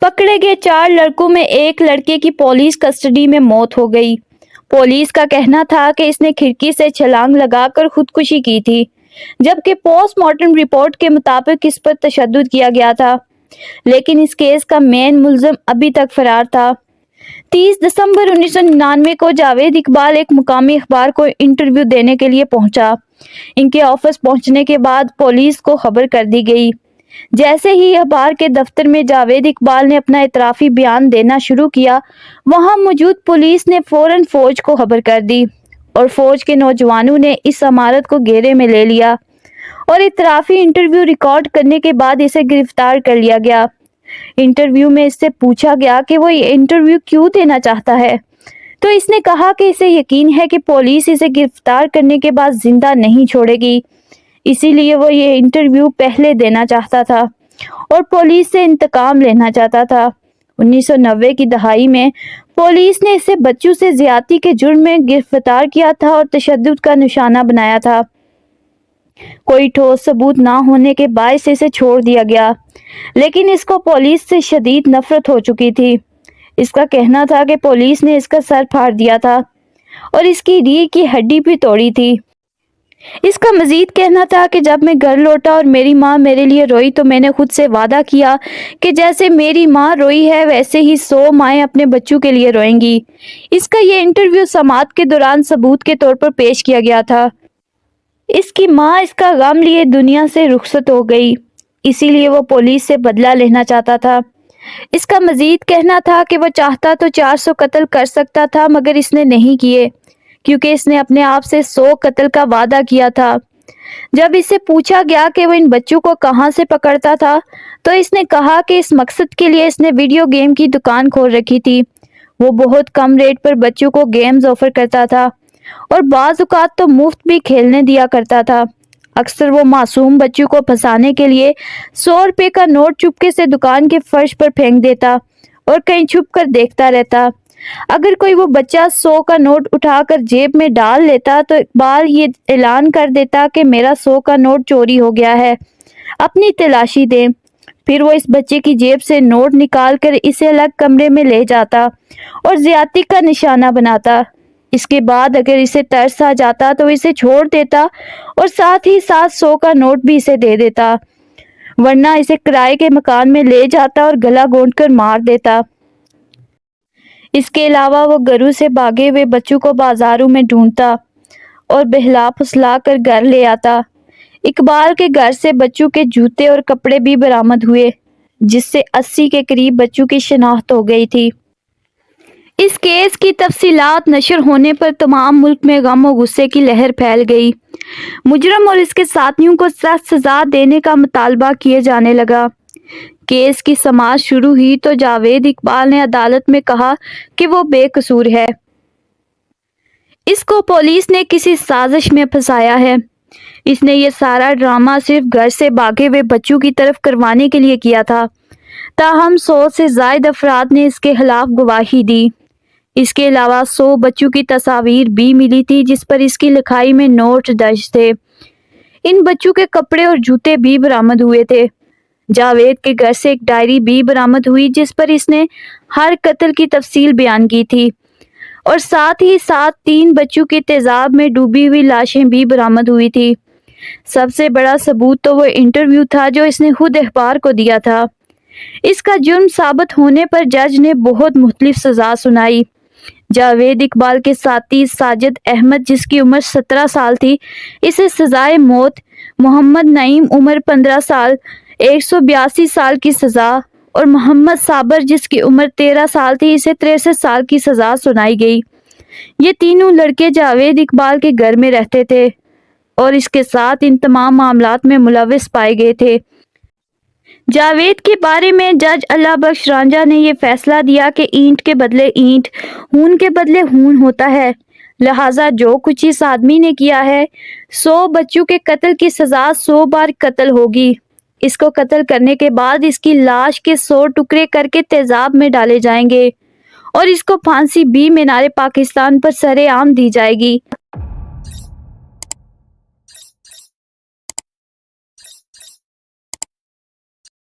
پکڑے گئے 4 لڑکوں میں ایک لڑکے کی پولیس کسٹڈی میں موت ہو گئی۔ پولیس کا کہنا تھا کہ اس نے کھڑکی سے چھلانگ لگا کر خودکشی کی تھی، جبکہ پوسٹ مارٹم رپورٹ کے مطابق اس پر تشدد کیا گیا تھا، لیکن اس کیس کا مین ملزم ابھی تک فرار تھا۔ 30 دسمبر 1999 کو جاوید اقبال ایک مقامی اخبار کو انٹرویو دینے کے لیے پہنچا۔ ان کے آفس پہنچنے کے بعد پولیس کو خبر کر دی گئی۔ جیسے ہی اخبار کے دفتر میں جاوید اقبال نے اپنا اعترافی بیان دینا شروع کیا، وہاں موجود پولیس نے فوراً فوج کو خبر کر دی اور فوج کے نوجوانوں نے اس عمارت کو گھیرے میں لے لیا اور اعترافی انٹرویو ریکارڈ کرنے کے بعد اسے گرفتار کر لیا گیا۔ انٹرویو میں اس سے پوچھا گیا کہ وہ یہ انٹرویو کیوں دینا چاہتا ہے، تو اس نے کہا کہ اسے یقین ہے کہ پولیس اسے گرفتار کرنے کے بعد زندہ نہیں چھوڑے گی، اسی لیے وہ یہ انٹرویو پہلے دینا چاہتا تھا اور پولیس سے انتقام لینا چاہتا تھا۔ 1990 کی دہائی میں پولیس نے اسے بچوں سے زیادتی کے جرم میں گرفتار کیا تھا اور تشدد کا نشانہ بنایا تھا۔ کوئی ٹھوس ثبوت نہ ہونے کے باعث اسے چھوڑ دیا گیا، لیکن اس کو پولیس سے شدید نفرت ہو چکی تھی۔ اس کا کہنا تھا کہ پولیس نے اس کا سر پھاڑ دیا تھا اور اس کی ریڑھ کی ہڈی بھی توڑی تھی۔ اس کا مزید کہنا تھا کہ جب میں گھر لوٹا اور میری ماں میرے لیے روئی تو میں نے خود سے وعدہ کیا کہ جیسے میری ماں روئی ہے ویسے ہی 100 مائیں اپنے بچوں کے لیے روئیں گی۔ اس کا یہ انٹرویو سماعت کے دوران ثبوت کے طور پر پیش کیا گیا تھا۔ اس کی ماں اس کا غم لیے دنیا سے رخصت ہو گئی، اسی لیے وہ پولیس سے بدلہ لینا چاہتا تھا۔ اس کا مزید کہنا تھا کہ وہ چاہتا تو 400 قتل کر سکتا تھا مگر اس نے نہیں کیے، کیونکہ اس نے اپنے آپ سے 100 قتل کا وعدہ کیا تھا۔ جب اس سے پوچھا گیا کہ وہ ان بچوں کو کہاں سے پکڑتا تھا تو اس نے کہا کہ اس مقصد کے لیے اس نے ویڈیو گیم کی دکان کھول رکھی تھی۔ وہ بہت کم ریٹ پر بچوں کو گیمز آفر کرتا تھا اور بعض اوقات تو مفت بھی کھیلنے دیا کرتا تھا۔ اکثر وہ معصوم بچوں کو پھنسانے کے لیے 100 روپے کا نوٹ چپکے سے دکان کے فرش پر پھینک دیتا اور کہیں چھپ کر دیکھتا رہتا۔ اگر کوئی وہ بچہ 100 کا نوٹ اٹھا کر جیب میں ڈال لیتا تو اقبال یہ اعلان کر دیتا کہ میرا 100 کا نوٹ چوری ہو گیا ہے، اپنی تلاشی دیں۔ پھر وہ اس بچے کی جیب سے نوٹ نکال کر اسے الگ کمرے میں لے جاتا اور زیادتی کا نشانہ بناتا۔ اس کے بعد اگر اسے ترس آ جاتا تو اسے چھوڑ دیتا اور ساتھ ہی ساتھ 100 کا نوٹ بھی اسے دے دیتا، ورنہ اسے کرائے کے مکان میں لے جاتا اور گلا گھونٹ کر مار دیتا۔ اس کے علاوہ وہ گھروں سے بھاگے ہوئے بچوں کو بازاروں میں ڈھونڈتا اور بہلا پھسلا کر گھر لے آتا۔ اقبال کے گھر سے بچوں کے جوتے اور کپڑے بھی برآمد ہوئے، جس سے 80 کے قریب بچوں کی شناخت ہو گئی تھی۔ اس کیس کی تفصیلات نشر ہونے پر تمام ملک میں غم و غصے کی لہر پھیل گئی۔ مجرم اور اس کے ساتھیوں کو سخت سزا دینے کا مطالبہ کیے جانے لگا۔ کیس کی سماعت شروع ہوئی تو جاوید اقبال نے عدالت میں کہا کہ وہ بے قصور ہے۔ اس کو پولیس نے کسی سازش میں پھنسایا ہے۔ اس نے یہ سارا ڈرامہ صرف گھر سے بھاگے ہوئے بچوں کی طرف کروانے کے لیے کیا تھا۔ تاہم 100 سے زائد افراد نے اس کے خلاف گواہی دی۔ اس کے علاوہ 100 بچوں کی تصاویر بھی ملی تھی جس پر اس کی لکھائی میں نوٹ درج تھے۔ ان بچوں کے کپڑے اور جوتے بھی برآمد ہوئے تھے۔ جاوید کے گھر سے ایک ڈائری بھی برآمد ہوئی جس پر اس نے ہر قتل کی تفصیل بیان کی تھی اور ساتھ ہی ساتھ 3 بچوں کے تیزاب میں ڈوبی ہوئی لاشیں بھی برآمد ہوئی تھی۔ سب سے بڑا ثبوت تو وہ انٹرویو تھا جو اس نے خود اخبار کو دیا تھا۔ اس کا جرم ثابت ہونے پر جج نے بہت مختلف سزا سنائی۔ جاوید اقبال کے ساتھی ساجد احمد جس کی عمر 17 سال تھی اسے سزائے موت، محمد نعیم عمر 15 سال 182 سال کی سزا اور محمد صابر جس کی عمر 13 سال تھی اسے 63 سال کی سزا سنائی گئی۔ یہ تینوں لڑکے جاوید اقبال کے گھر میں رہتے تھے اور اس کے ساتھ ان تمام معاملات میں ملوث پائے گئے تھے۔ جاوید کے بارے میں جج اللہ بخش رانجھا نے یہ فیصلہ دیا کہ اینٹ کے بدلے اینٹ، خون کے بدلے خون ہوتا ہے، لہٰذا جو کچھ اس آدمی نے کیا ہے 100 بچوں کے قتل کی سزا 100 بار قتل ہوگی۔ اس کو قتل کرنے کے بعد اس کی لاش کے 100 ٹکڑے کر کے تیزاب میں ڈالے جائیں گے اور اس کو پھانسی بھی مینار پاکستان پر سرعام دی جائے گی۔